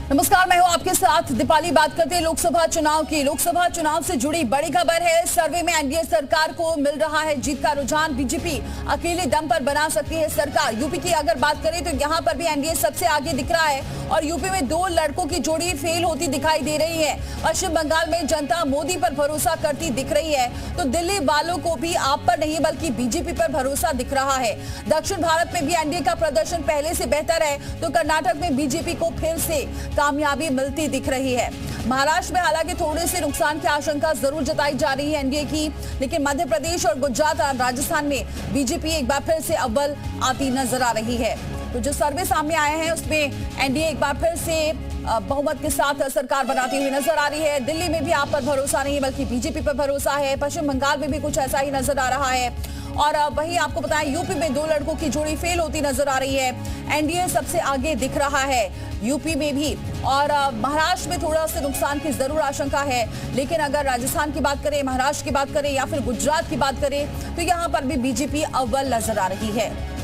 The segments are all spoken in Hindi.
नमस्कार, मैं हूं आपके साथ दीपाली। बात करते हैं लोकसभा चुनाव की। लोकसभा चुनाव से जुड़ी बड़ी खबर है। सर्वे में एनडीए सरकार को मिल रहा है जीत का रुझान। बीजेपी अकेले दम पर बना सकती है सरकार। यूपी की अगर बात करें तो यहां पर भी एनडीए सबसे आगे दिख रहा है और यूपी में दो लड़कों की जोड़ी फेल होती दिखाई दे रही है। पश्चिम बंगाल में जनता मोदी पर भरोसा करती दिख रही है, तो दिल्ली वालों को भी आप पर नहीं बल्कि बीजेपी पर भरोसा दिख रहा है। दक्षिण भारत में भी एनडीए का प्रदर्शन पहले से बेहतर है, तो कर्नाटक में बीजेपी को फिर से कामयाबी मिलती दिख रही है। महाराष्ट्र में हालांकि थोड़े से नुकसान की आशंका जरूर जताई जा रही है एनडीए की, लेकिन मध्य प्रदेश और गुजरात और राजस्थान में बीजेपी एक बार फिर से अव्वल आती नजर आ रही है। तो जो सर्वे सामने आए हैं उसमें एनडीए एक बार फिर से बहुमत के साथ सरकार बनाती हुई नजर आ रही है। दिल्ली में भी आप पर भरोसा नहीं बल्कि बीजेपी पर भरोसा है। पश्चिम बंगाल में भी कुछ ऐसा ही नजर आ रहा है। और वहीं आपको बताएं यूपी में दो लड़कों की जोड़ी फेल होती नजर आ रही है। एनडीए सबसे आगे दिख रहा है यूपी में भी, और महाराष्ट्र में थोड़ा सा नुकसान की जरूर आशंका है। लेकिन अगर राजस्थान की बात करें, महाराष्ट्र की बात करें या फिर गुजरात की बात करें तो यहाँ पर भी बीजेपी अव्वल नजर आ रही है।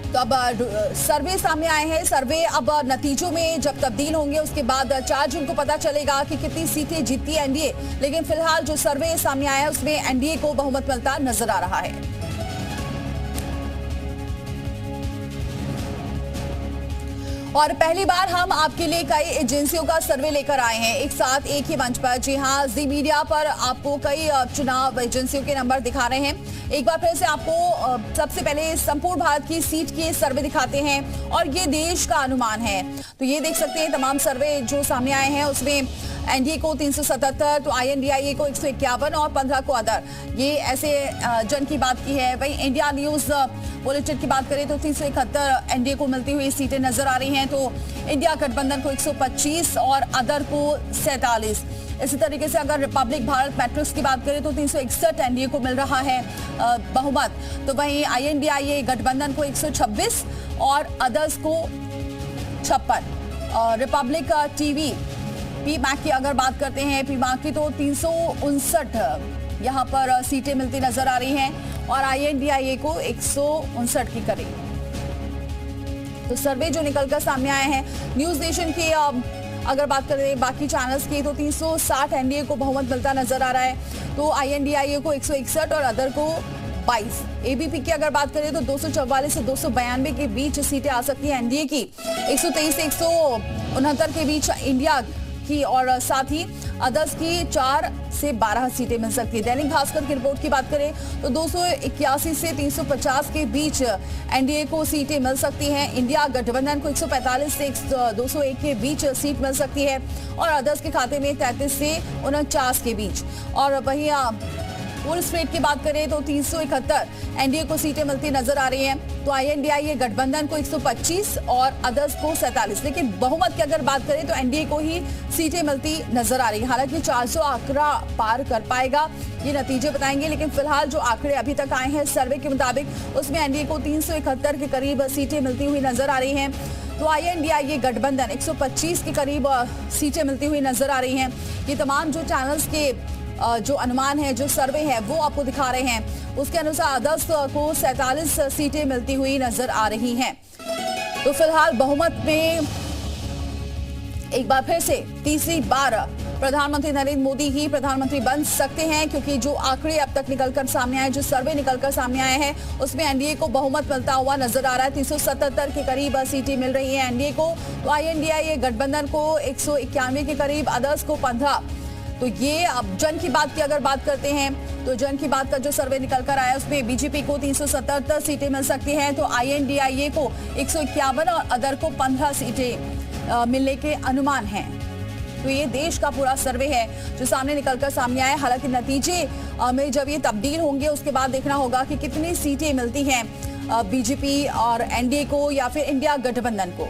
तो अब सर्वे सामने आए हैं। सर्वे अब नतीजों में जब तब्दील होंगे उसके बाद 4 जून को पता चलेगा कि कितनी सीटें जीतती है एनडीए। लेकिन फिलहाल जो सर्वे सामने आया है उसमें एनडीए को बहुमत मिलता नजर आ रहा है। और पहली बार हम आपके लिए कई एजेंसियों का सर्वे लेकर आए हैं एक साथ एक ही मंच पर। जी हां, जी मीडिया पर आपको कई चुनाव एजेंसियों के नंबर दिखा रहे हैं। एक बार फिर से आपको सबसे पहले संपूर्ण भारत की सीट के सर्वे दिखाते हैं और ये देश का अनुमान है। तो ये देख सकते हैं तमाम सर्वे जो सामने आए हैं उसमें एनडीए को 377, तो आईएनडीआईए को 151 और 15 को अदर। ये ऐसे जन की बात की है। वहीं इंडिया न्यूज बुलेटिन की बात करें तो 371 एनडीए को मिलती हुई सीटें नजर आ रही हैं। तो इंडिया गठबंधन को 125 और अदर को 47। इसी तरीके से अगर रिपब्लिक भारत मैट्रिक्स की बात करें तो 361 एनडीए को मिल रहा है बहुमत। तो वहीं आईएनडीआईए गठबंधन को 126 और अदर्स को 56। और रिपब्लिक टीवी पी मैक की अगर बात करते हैं, पी मैक की तो 359 यहाँ पर सीटें मिलती नजर आ रही हैं और आईएनडीआईए को 159 की करीब। तो सर्वे जो निकलकर सामने आए हैं न्यूज नेशन की अगर बात करें बाकी चैनल्स की तो 360 एनडीए को बहुमत मिलता नजर आ रहा है। तो आईएनडीआईए को 161 और अदर को 22। एबीपी की अगर बात करें तो 244 से 292 के बीच सीटें आ सकती है एनडीए की। 123 से 169 के बीच इंडिया की और साथ ही अदर्स की 4 से 12 सीटें मिल सकती है। दैनिक भास्कर की रिपोर्ट की बात करें तो 281 से 350 के बीच एनडीए को सीटें मिल सकती हैं। इंडिया गठबंधन को 145 से 201 के बीच सीट मिल सकती है और अदर्स के खाते में 33 से 49 के बीच। और वहीं फुल स्प्रेड की बात करें तो 371 एनडीए को सीटें मिलती नजर आ रही हैं। तो आईएनडीआईए गठबंधन को 125 और अदर्स को 47। लेकिन बहुमत की अगर बात करें तो एनडीए को ही सीटें मिलती नजर आ रही है। हालांकि 400 आंकड़ा पार कर पाएगा ये नतीजे बताएंगे, लेकिन फिलहाल जो आंकड़े अभी तक आए हैं सर्वे के मुताबिक उसमें एनडीए को 371 के करीब सीटें मिलती हुई नजर आ रही हैं। तो आईएनडीआईए गठबंधन 125 के करीब सीटें मिलती हुई नजर आ रही हैं। ये तमाम जो चैनल्स के जो अनुमान है, जो सर्वे है वो आपको दिखा रहे हैं। उसके अनुसार अदर्स को 47 सीटें मिलती हुई नजर आ रही हैं। तो फिलहाल बहुमत में एक बार फिर से तीसरी बार प्रधानमंत्री नरेंद्र मोदी ही प्रधानमंत्री बन सकते हैं, क्योंकि जो आंकड़े अब तक निकलकर सामने आए, जो सर्वे निकलकर सामने आए हैं उसमें एनडीए को बहुमत मिलता हुआ नजर आ रहा है। 377 के करीब सीटें मिल रही हैं एनडीए को। तो आईएनडीआईए गठबंधन को 191 के करीब, अदर्स को 15। तो ये अब जन की बात की अगर बात करते हैं तो जन की बात का जो सर्वे निकल कर आया उसमें बीजेपी को 377 सीटें मिल सकती हैं। तो आईएनडीआईए को 151 और अदर को 15 सीटें मिलने के अनुमान हैं। तो ये देश का पूरा सर्वे है जो सामने निकलकर सामने आया। हालांकि नतीजे में जब ये तब्दील होंगे उसके बाद देखना होगा कि कितनी सीटें मिलती हैं बीजेपी और एनडीए को या फिर इंडिया गठबंधन को।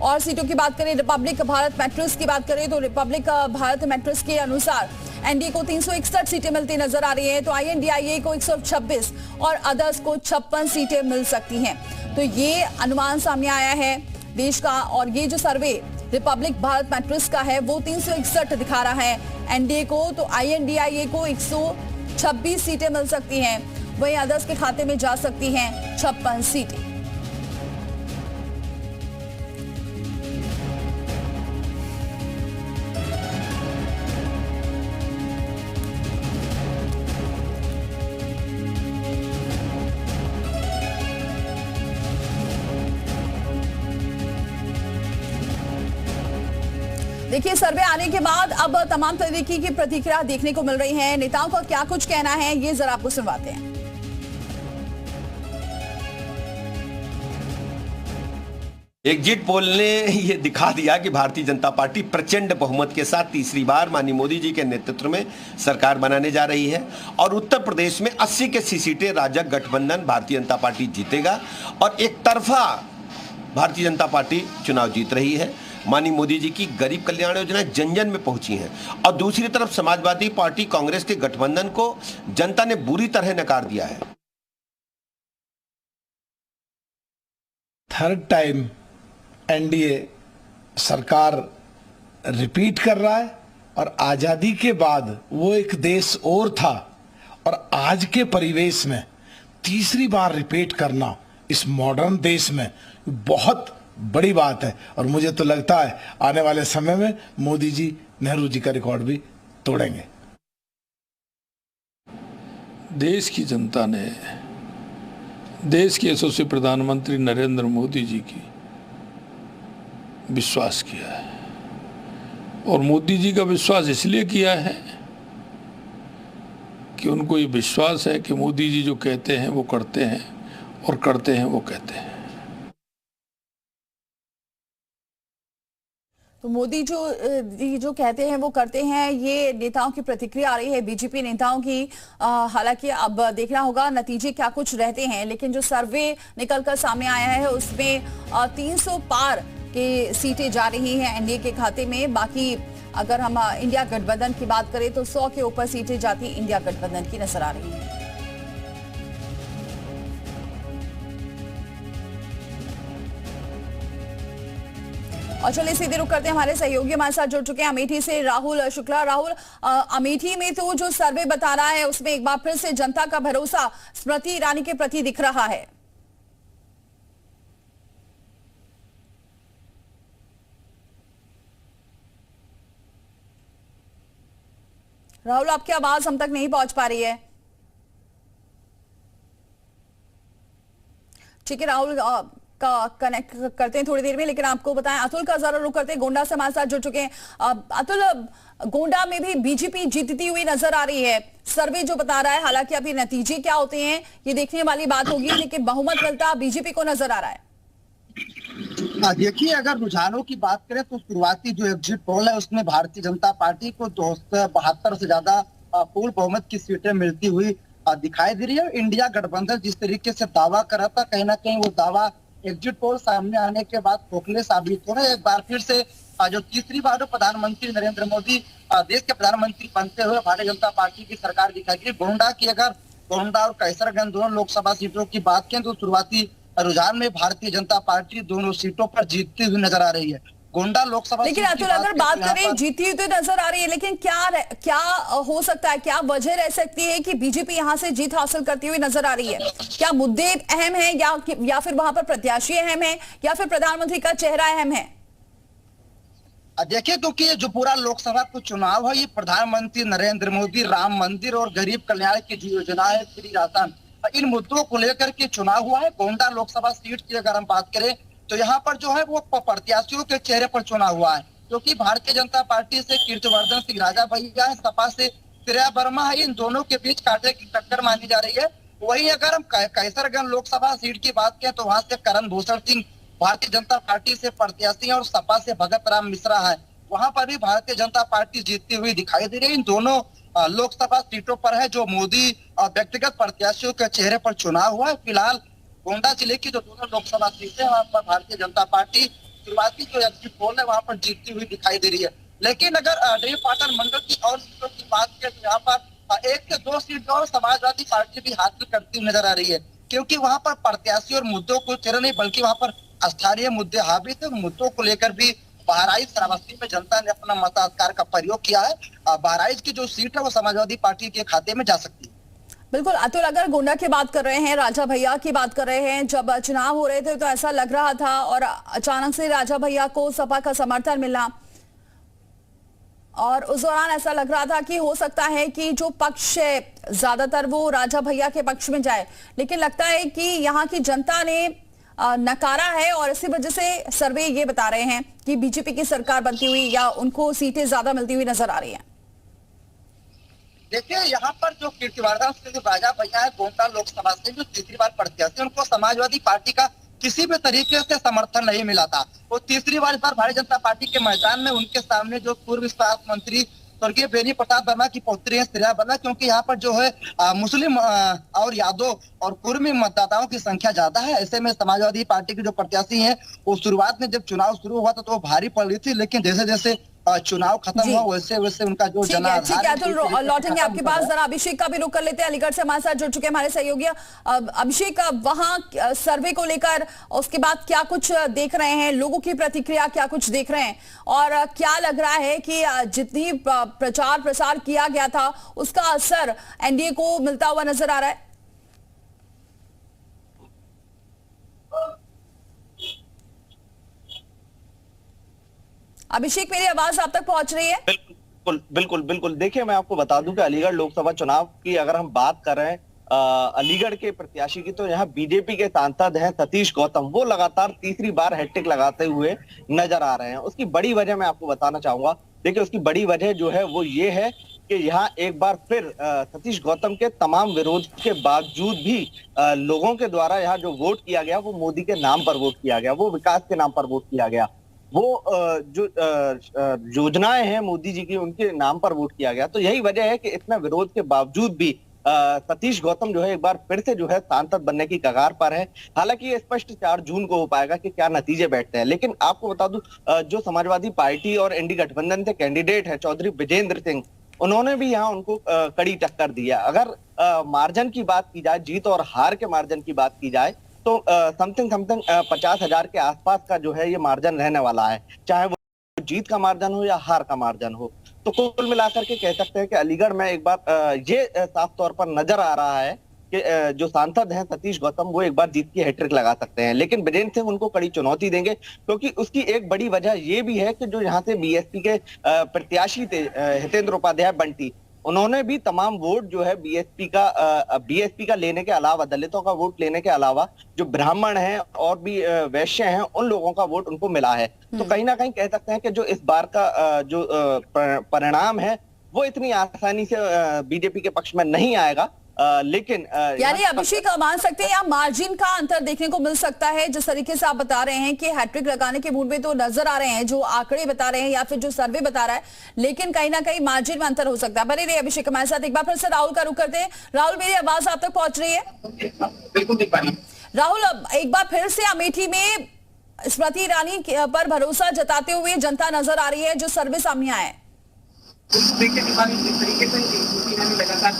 और सीटों की बात करें, रिपब्लिक भारत मैट्रिक्स की बात करें तो रिपब्लिक भारत मैट्रिक्स के अनुसार एनडीए को 361 सीटें मिलती नजर आ रही है। तो आईएनडीआईए को 126 और अदर्स को 56 सीटें मिल सकती हैं। तो ये अनुमान सामने आया है देश का। और ये जो सर्वे रिपब्लिक भारत मैट्रिक्स का है वो 361 दिखा रहा है एनडीए को। तो आईएनडीआईए को 126 सीटें मिल सकती हैं, वहीं अदर्स के खाते में जा सकती हैं 56 सीटें। देखिए, सर्वे आने के बाद अब तमाम तरीके की प्रतिक्रिया देखने को मिल रही है। नेताओं का क्या कुछ कहना है, ये जरा आपको सुनवाते हैं। एग्जिट पोल ने ये दिखा दिया कि भारतीय जनता पार्टी प्रचंड बहुमत के साथ तीसरी बार माननीय मोदी जी के नेतृत्व में सरकार बनाने जा रही है और उत्तर प्रदेश में 80 के 80 सीटें राजग गठबंधन भारतीय जनता पार्टी जीतेगा और एक तरफा भारतीय जनता पार्टी चुनाव जीत रही है। माननीय मोदी जी की गरीब कल्याण योजना जन जन में पहुंची है और दूसरी तरफ समाजवादी पार्टी कांग्रेस के गठबंधन को जनता ने बुरी तरह नकार दिया है। थर्ड टाइम एनडीए सरकार रिपीट कर रहा है और आजादी के बाद वो एक देश और था और आज के परिवेश में तीसरी बार रिपीट करना इस मॉडर्न देश में बहुत बड़ी बात है और मुझे तो लगता है आने वाले समय में मोदी जी नेहरू जी का रिकॉर्ड भी तोड़ेंगे। देश की जनता ने देश के यशस्वी प्रधानमंत्री नरेंद्र मोदी जी की विश्वास किया है और मोदी जी का विश्वास इसलिए किया है कि उनको ये विश्वास है कि मोदी जी जो कहते हैं वो करते हैं और करते हैं वो कहते हैं। तो मोदी जो कहते हैं वो करते हैं, ये नेताओं की प्रतिक्रिया आ रही है, बीजेपी नेताओं की। हालांकि अब देखना होगा नतीजे क्या कुछ रहते हैं, लेकिन जो सर्वे निकलकर सामने आया है उसमें 300 पार के सीटें जा रही हैं एनडीए के खाते में। बाकी अगर हम इंडिया गठबंधन की बात करें तो 100 के ऊपर सीटें जाती इंडिया गठबंधन की नजर आ रही हैं। और चलिए सीधे रुक करते हैं, हमारे सहयोगी हमारे साथ जुड़ चुके हैं अमेठी से राहुल शुक्ला। राहुल, अमेठी में तो जो सर्वे बता रहा है उसमें एक बार फिर से जनता का भरोसा स्मृति ईरानी के प्रति दिख रहा है। राहुल, आपकी आवाज हम तक नहीं पहुंच पा रही है। ठीक है राहुल, का कनेक्ट करते हैं थोड़ी देर में, लेकिन आपको बताएं अतुल का जरा रुक करते हैं, गोंडा से हमारे साथ जुड़ चुके हैं। अतुल, गोंडा में भी बीजेपी जीतती हुई नजर आ रही है, सर्वे जो बता रहा है। हालांकि अभी नतीजे क्या होते हैं ये देखने वाली बात होगी, लेकिन बहुमत मिलता बीजेपी को नजर आ रहा है। देखिए, अगर रुझानों की बात करें तो शुरुआती जो एग्जिट पोल है उसमें भारतीय जनता पार्टी को 272 से ज्यादा पूर्ण बहुमत की सीटें मिलती हुई दिखाई दे रही है। इंडिया गठबंधन जिस तरीके से दावा कर रहा था, कहीं ना कहीं वो दावा एग्जिट पोल सामने आने के बाद खोखले साबित हो रहे। एक बार फिर से जो तीसरी बार प्रधानमंत्री नरेंद्र मोदी देश के प्रधानमंत्री बनते हुए भारतीय जनता पार्टी की सरकार दिखाई दी। गोंडा की अगर गोंडा और कैसरगंज दोनों लोकसभा सीटों की बात करें तो शुरुआती रुझान में भारतीय जनता पार्टी दोनों सीटों पर जीतती हुई नजर आ रही है। गोंडा लोकसभा, लेकिन अतुल अगर बात करें जीती हुई तो नजर आ रही है, लेकिन क्या हो सकता है, क्या वजह रह सकती है कि बीजेपी यहां से जीत हासिल करती हुई नजर आ रही है? क्या मुद्दे अहम हैं या फिर वहां पर प्रत्याशी अहम है या फिर प्रधानमंत्री का चेहरा अहम है? देखिए, क्योंकि ये जो पूरा लोकसभा का चुनाव है ये प्रधानमंत्री नरेंद्र मोदी, राम मंदिर और गरीब कल्याण की जो योजना है फ्री राशन, इन मुद्दों को लेकर के चुनाव हुआ है। गोंडा लोकसभा सीट की अगर हम बात करें तो यहाँ पर जो है वो प्रत्याशियों के चेहरे पर चुनाव हुआ है, क्योंकि भारतीय जनता पार्टी से कीर्तिवर्धन सिंह राजा भैया है, सपा से श्रेया वर्मा है, इन दोनों के बीच कांटे की टक्कर मानी जा रही है। वहीं अगर हम कैसरगंज लोकसभा सीट की बात करें तो वहां से करण भूषण सिंह भारतीय जनता पार्टी से प्रत्याशी और सपा से भगत राम मिश्रा है, वहां पर भी भारतीय जनता पार्टी जीतती हुई दिखाई दे रही है। इन दोनों लोकसभा सीटों पर है जो मोदी व्यक्तिगत प्रत्याशियों के चेहरे पर चुनाव हुआ है। फिलहाल गोंडा जिले की जो दोनों लोकसभा सीटें वहां पर भारतीय जनता पार्टी शुरुआती जो एग्जिट पोल है वहां पर जीतती हुई दिखाई दे रही है। लेकिन अगर देव पाटन मंडल की और सीटों की बात करें तो यहाँ पर 1 से 2 सीट और समाजवादी पार्टी भी हासिल करती हुई नजर आ रही है, क्योंकि वहां पर प्रत्याशी और मुद्दों को चेहरा नहीं बल्कि वहां पर स्थानीय मुद्दे हावी थे। मुद्दों को लेकर भी बहराइच श्रावस्ती में जनता ने अपना मताधिकार का प्रयोग किया है। बहराइच की जो सीट है वो समाजवादी पार्टी के खाते में जा सकती है। बिल्कुल अतुल, अगर गोंडा की बात कर रहे हैं, राजा भैया की बात कर रहे हैं, जब चुनाव हो रहे थे तो ऐसा लग रहा था और अचानक से राजा भैया को सपा का समर्थन मिला और उस दौरान ऐसा लग रहा था कि हो सकता है कि जो पक्ष है ज्यादातर वो राजा भैया के पक्ष में जाए, लेकिन लगता है कि यहाँ की जनता ने नकारा है और इसी वजह से सर्वे ये बता रहे हैं कि बीजेपी की सरकार बनती हुई या उनको सीटें ज्यादा मिलती हुई नजर आ रही हैं। देखिए, यहाँ पर जो कीर्तिवर्धन से जो राजा भैया है गोंडा लोकसभा से जो तीसरी बार प्रत्याशी, उनको समाजवादी पार्टी का किसी भी तरीके से समर्थन नहीं मिला था। वो तीसरी बार इस बार भारतीय जनता पार्टी के मैदान में उनके सामने जो पूर्व स्वास्थ्य मंत्री स्वर्गीय बेनी प्रसाद वर्मा की पौत्री है श्रेया वर्मा, क्योंकि यहाँ पर जो है मुस्लिम और यादव और कुर्मी मतदाताओं की संख्या ज्यादा है। ऐसे में समाजवादी पार्टी के जो प्रत्याशी हैं वो शुरुआत में जब चुनाव शुरू हुआ था तो वो भारी पड़ रही थी, लेकिन जैसे जैसे चुनाव खत्म हुआ वैसे वैसे उनका जो ठीक है, तो लौटेंगे आपके पास। जरा अभिषेक का भी रुख कर लेते हैं, अलीगढ़ से हमारे साथ जुड़ चुके हैं हमारे सहयोगी। अभिषेक, वहां सर्वे को लेकर उसके बाद क्या कुछ देख रहे हैं, लोगों की प्रतिक्रिया क्या कुछ देख रहे हैं, और क्या लग रहा है कि जितनी प्रचार प्रसार किया गया था उसका असर एनडीए को मिलता हुआ नजर आ रहा है? अभिषेक, मेरी आवाज आप तक पहुंच रही है? बिल्कुल बिल्कुल बिल्कुल। देखिए, मैं आपको बता दूं कि अलीगढ़ लोकसभा चुनाव की अगर हम बात कर रहे हैं अलीगढ़ के प्रत्याशी की, तो यहाँ बीजेपी के सांसद हैं सतीश गौतम, वो लगातार तीसरी बार हैट्रिक लगाते हुए नजर आ रहे हैं। उसकी बड़ी वजह मैं आपको बताना चाहूंगा। देखिए, उसकी बड़ी वजह जो है वो ये है कि यहाँ एक बार फिर सतीश गौतम के तमाम विरोध के बावजूद भी लोगों के द्वारा यहाँ जो वोट किया गया वो मोदी के नाम पर वोट किया गया, वो विकास के नाम पर वोट किया गया, वो जो योजनाएं हैं मोदी जी की उनके नाम पर वोट किया गया। तो यही वजह है कि इतना विरोध के बावजूद भी सतीश गौतम जो है एक बार फिर से जो है सांसद बनने की कगार पर है। हालांकि ये स्पष्ट 4 जून को हो पाएगा कि क्या नतीजे बैठते हैं। लेकिन आपको बता दूं, जो समाजवादी पार्टी और एनडीए गठबंधन से कैंडिडेट है चौधरी विजेंद्र सिंह, उन्होंने भी यहाँ उनको कड़ी टक्कर दी है। अगर मार्जिन की बात की जाए, जीत और हार के मार्जिन की बात की जाए, तो समथिंग 50,000 के आसपास का जो है ये मार्जिन रहने वाला है, चाहे वो जीत का मार्जिन हो या हार का मार्जिन हो। तो कुल मिलाकर के कह सकते हैं कि अलीगढ़ में एक बार ये साफ तौर पर नजर आ रहा है कि जो सांसद हैं सतीश गौतम, वो एक बार जीत की हैट्रिक लगा सकते हैं। लेकिन विजेंद्र सिंह उनको कड़ी चुनौती देंगे, क्योंकि उसकी एक बड़ी वजह ये भी है कि जो यहाँ से बीएसपी के प्रत्याशी थे हितेंद्र उपाध्याय बंटी, उन्होंने भी तमाम वोट जो है बीएसपी का लेने के अलावा, दलितों का वोट लेने के अलावा, जो ब्राह्मण हैं और भी वैश्य हैं, उन लोगों का वोट उनको मिला है। तो कहीं ना कहीं कह सकते हैं कि जो इस बार का जो परिणाम है वो इतनी आसानी से बीजेपी के पक्ष में नहीं आएगा। लेकिन यानी अभिषेक, मान सकते हैं यहाँ मार्जिन का अंतर देखने को मिल सकता है। जिस तरीके से आप बता रहे हैं कि हैट्रिक लगाने के मूड में तो नजर आ रहे हैं, जो आंकड़े बता रहे हैं या फिर जो सर्वे बता रहा है, लेकिन कहीं ना कहीं मार्जिन में अंतर हो सकता है। बने रहिए अभिषेक हमारे साथ। एक बार फिर से राहुल का रुख करते हैं। राहुल, मेरी आवाज आप तक पहुंच रही है? बिल्कुल। राहुल, एक बार फिर से अमेठी में स्मृति ईरानी पर भरोसा जताते हुए जनता नजर आ रही है, जो सर्वे सामने आया है। देखिए, जिस तरीके से लगातार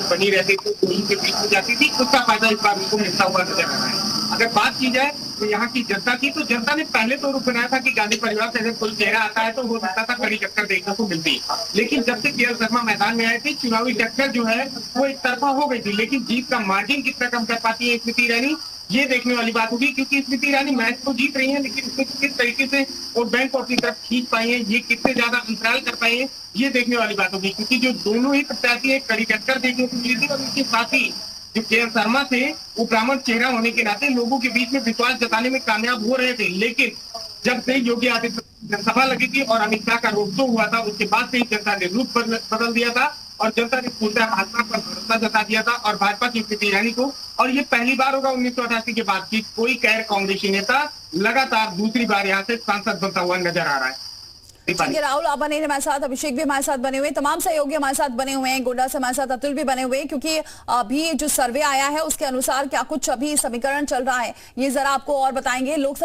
बनी रहती थी, उनके बीच में जाती थी, उसका फायदा इस बार उनको मिलता हुआ नजर आ रहा है। अगर बात की जाए तो यहाँ की जनता की, तो जनता ने पहले तो रुख बनाया था कि गांधी परिवार से अगर कोई चेहरा आता है तो हो सकता था कड़ी टक्कर देखने को मिलती। लेकिन जब से के एल शर्मा मैदान में आए थे, चुनावी टक्कर जो है वो एक तरफा हो गई थी। लेकिन जीत का मार्जिन कितना कम कर पाती है स्मृति ईरानी, ये देखने वाली बात होगी, क्योंकि स्मृति ईरानी मैच तो जीत रही है, लेकिन उसमें किस तरीके से वोट बैंक को अपनी तरफ खींच पाई है, ये कितने ज्यादा अंतराल कर पाए हैं, ये देखने वाली बात होगी। क्योंकि जो दोनों ही प्रत्याशी एक कड़ी टक्कर देखने को मिली थी, और उसके साथ ही जो के एल शर्मा थे वो ब्राह्मण चेहरा होने के नाते लोगों के बीच में विश्वास जताने में कामयाब हो रहे थे। लेकिन जब से योगी आदित्यनाथ जनसभा लगी थी और अमित शाह का रोड शो हुआ था, उसके बाद से ही जनता ने रूप बदल दिया था और जनता ने पूर्णतः भाजपा पर भरोसा जता दिया था और भाजपा की स्मृति ईरानी को। और ये पहली बार होगा 1988 के बाद की कोई गैर कांग्रेसी नेता लगातार दूसरी बार यहाँ से सांसद बनता हुआ नजर आ रहा है। ठीक है राहुल, आप बने हमारे साथ, अभिषेक भी हमारे साथ बने हुए, तमाम सहयोगी हमारे साथ बने हुए हैं, गोड्डा से हमारे साथ अतुल भी बने हुए हैं, क्योंकि अभी जो सर्वे आया है उसके अनुसार क्या कुछ अभी समीकरण चल रहा है ये जरा आपको और बताएंगे। लोकसभा